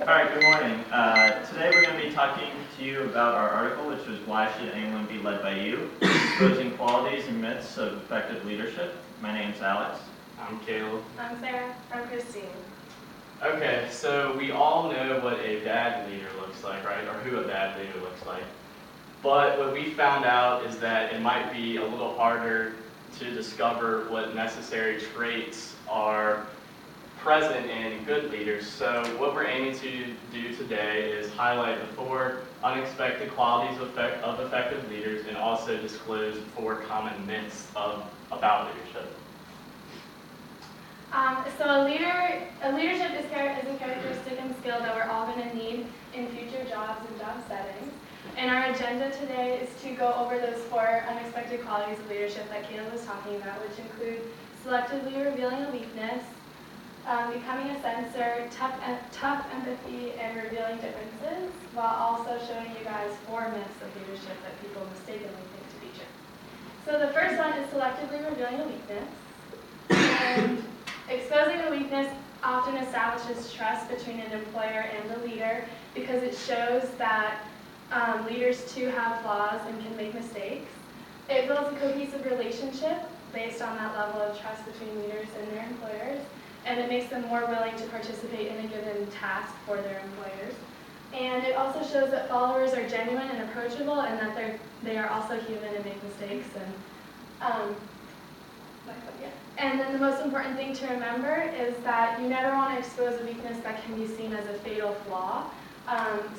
All right, good morning. Today we're going to be talking to you about our article, which was Why Should Anyone Be Led by You? Exposing Qualities and Myths of Effective Leadership. My name's Alex. I'm Caleb. I'm Sarah. I'm Christine. Okay, so we all know what a bad leader looks like, right? Or who a bad leader looks like. But what we found out is that it might be a little harder to discover what necessary traits are present in good leaders. So what we're aiming to do today is highlight the 4 unexpected qualities of effective leaders and also disclose 4 common myths about leadership. So leadership is a characteristic and skill that we're all going to need in future jobs and job settings. And our agenda today is to go over those 4 unexpected qualities of leadership that Caleb was talking about, which include selectively revealing a weakness, becoming a censor, tough empathy, and revealing differences, while also showing you guys 4 myths of leadership that people mistakenly think to be true. So the first one is selectively revealing a weakness. And exposing a weakness often establishes trust between an employer and a leader because it shows that leaders too have flaws and can make mistakes. It builds a cohesive relationship based on that level of trust between leaders and their employers, and it makes them more willing to participate in a given task for their employers. And it also shows that followers are genuine and approachable, and that they are also human and make mistakes. And then the most important thing to remember is that you never want to expose a weakness that can be seen as a fatal flaw.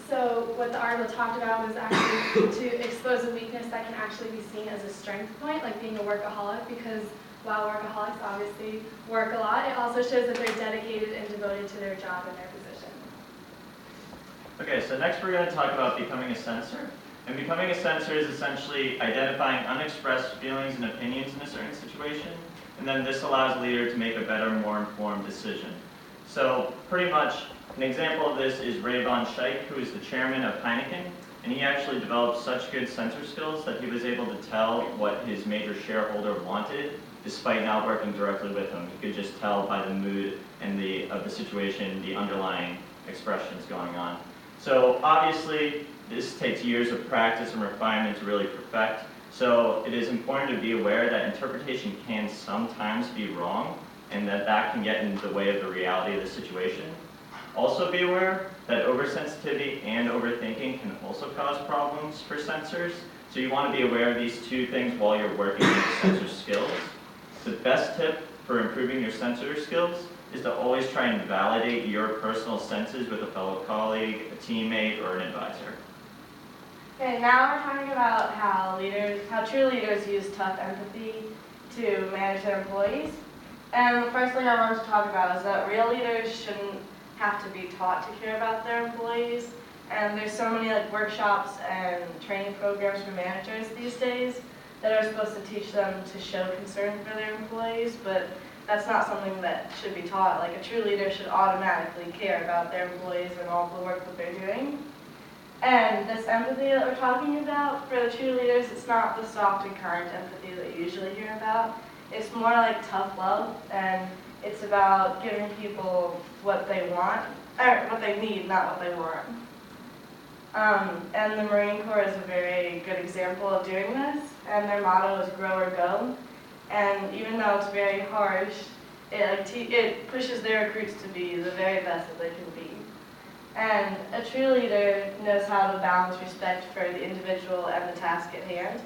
So what the article talked about was actually to expose a weakness that can actually be seen as a strength point, like being a workaholic, because while workaholics obviously work a lot, it also shows that they're dedicated and devoted to their job and their position. Okay, so next we're going to talk about becoming a censor. And becoming a censor is essentially identifying unexpressed feelings and opinions in a certain situation, and then this allows a leader to make a better, more informed decision. So pretty much an example of this is Ray Von Scheich, who is the chairman of Heineken, and he actually developed such good censor skills that he was able to tell what his major shareholder wanted despite not working directly with him. He could just tell by the mood and of the situation, the underlying expressions going on. So obviously, this takes years of practice and refinement to really perfect. So it is important to be aware that interpretation can sometimes be wrong, and that can get in the way of the reality of the situation. Also be aware that oversensitivity and overthinking can also cause problems for censors. So you want to be aware of these 2 things while you're working on your censor skills. The best tip for improving your censor skills is to always try and validate your personal senses with a fellow colleague, a teammate, or an advisor. Okay, now we're talking about how true leaders use tough empathy to manage their employees. And the first thing I wanted to talk about is that real leaders shouldn't have to be taught to care about their employees. And there's so many workshops and training programs for managers these days that are supposed to teach them to show concern for their employees, but that's not something that should be taught. Like, a true leader should automatically care about their employees and all the work that they're doing. And this empathy that we're talking about for the true leaders, it's not the soft and kind empathy that you usually hear about. It's more like tough love, and it's about giving people what they want, or what they need, not what they want. And the Marine Corps is a very good example of doing this, and their motto is grow or go. And even though it's very harsh, it pushes their recruits to be the very best that they can be. And a true leader knows how to balance respect for the individual and the task at hand.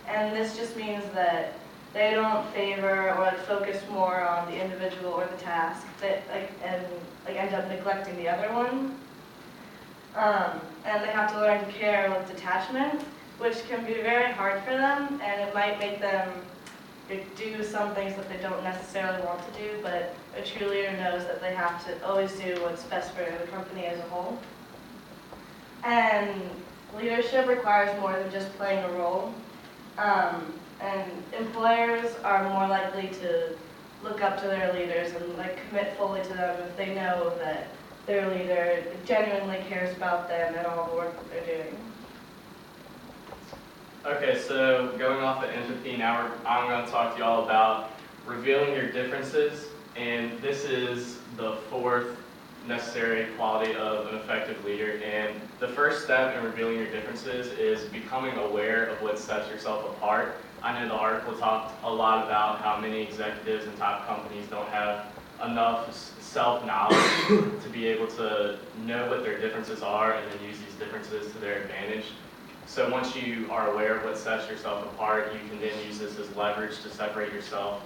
And this just means that they don't favor or focus more on the individual or the task that end up neglecting the other one. And they have to learn to care with detachment, which can be very hard for them, and it might make them do some things that they don't necessarily want to do, but a true leader knows that they have to always do what's best for the company as a whole. And leadership requires more than just playing a role. And employers are more likely to look up to their leaders and commit fully to them if they know that their leader genuinely cares about them and all the work that they're doing. Okay, so going off of empathy, now I'm going to talk to you all about revealing your differences, and this is the 4th necessary quality of an effective leader. And the first step in revealing your differences is becoming aware of what sets yourself apart. I know the article talked a lot about how many executives in top companies don't have enough self-knowledge to be able to know what their differences are and then use these differences to their advantage. So once you are aware of what sets yourself apart, you can then use this as leverage to separate yourself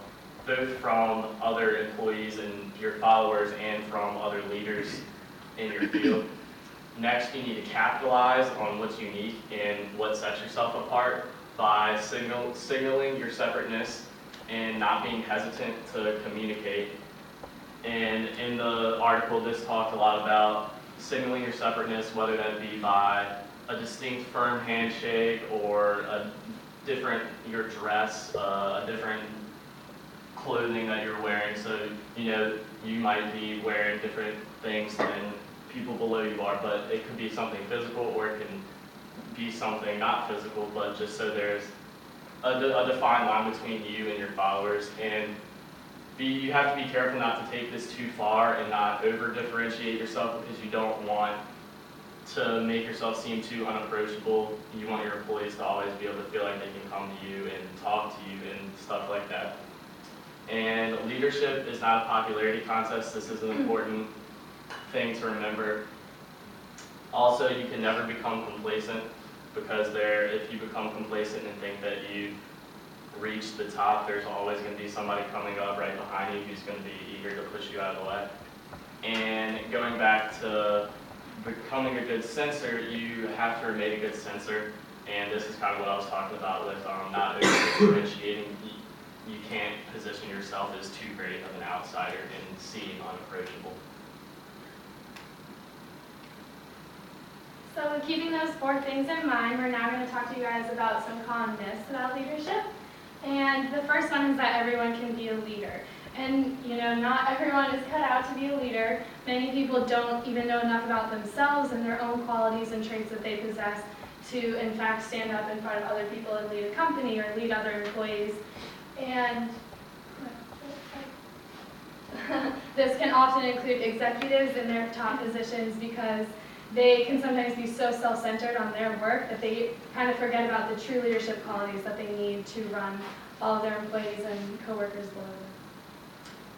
both from other employees and your followers and from other leaders in your field. Next, you need to capitalize on what's unique and what sets yourself apart by signaling your separateness and not being hesitant to communicate. And in the article, this talked a lot about signaling your separateness, whether that be by a distinct firm handshake or a different, your dress, a different clothing that you're wearing. So, you know, you might be wearing different things than people below you are, but it could be something physical or it can be something not physical, but just so there's a defined line between you and your followers. And you have to be careful not to take this too far and not over differentiate yourself, because you don't want to make yourself seem too unapproachable. You want your employees to always be able to feel like they can come to you and talk to you and stuff like that. And leadership is not a popularity contest. This is an important thing to remember. Also, you can never become complacent, because if you become complacent and think that you reach the top, there's always going to be somebody coming up right behind you who's going to be eager to push you out of the way. And going back to becoming a good censor, you have to remain a good censor. And this is kind of what I was talking about with not over-differentiating. You can't position yourself as too great of an outsider and seem unapproachable. So keeping those 4 things in mind, we're now going to talk to you guys about some common myths about leadership. And the first one is that everyone can be a leader. And, you know, not everyone is cut out to be a leader. Many people don't even know enough about themselves and their own qualities and traits that they possess to, in fact, stand up in front of other people and lead a company or lead other employees. And this can often include executives in their top positions, because they can sometimes be so self-centered on their work that they kind of forget about the true leadership qualities that they need to run all of their employees and coworkers below them.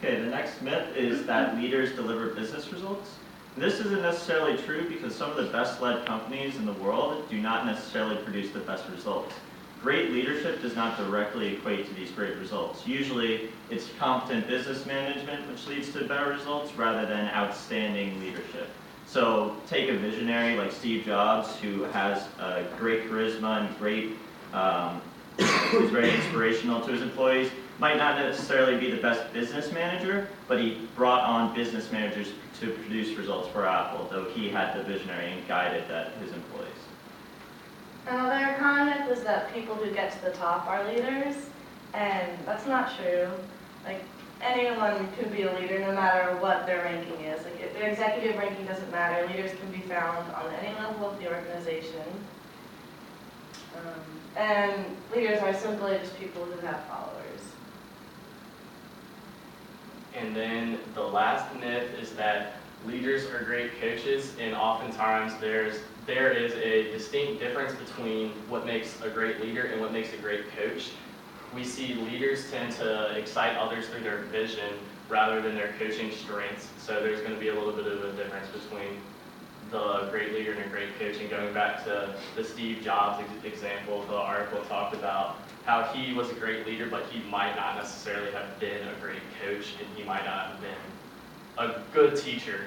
Okay, the next myth is that leaders deliver business results. This isn't necessarily true, because some of the best-led companies in the world do not necessarily produce the best results. Great leadership does not directly equate to these great results. Usually, it's competent business management which leads to better results rather than outstanding leadership. So take a visionary like Steve Jobs, who has great charisma and who's very inspirational to his employees. Might not necessarily be the best business manager, but he brought on business managers to produce results for Apple, though he had the visionary and guided his employees. Another common myth is that people who get to the top are leaders, and that's not true. Like, anyone could be a leader no matter what their ranking is. Like, if their executive ranking doesn't matter, leaders can be found on any level of the organization. And leaders are simply just people who have followers. And then the last myth is that leaders are great coaches, and oftentimes there is a distinct difference between what makes a great leader and what makes a great coach. We see leaders tend to excite others through their vision rather than their coaching strengths. So there's going to be a little bit of a difference between the great leader and a great coach. And going back to the Steve Jobs example, the article talked about how he was a great leader, but he might not necessarily have been a great coach, and he might not have been a good teacher.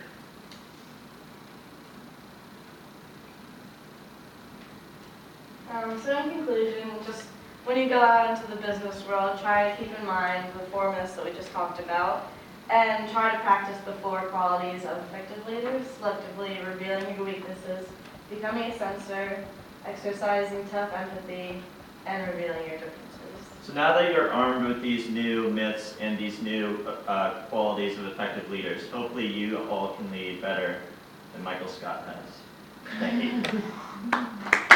So in conclusion, just when you go out into the business world, try to keep in mind the 4 myths that we just talked about, and try to practice the 4 qualities of effective leaders: selectively revealing your weaknesses, becoming a censor, exercising tough empathy, and revealing your differences. So now that you're armed with these new myths and these new qualities of effective leaders, hopefully you all can lead better than Michael Scott has. Thank you.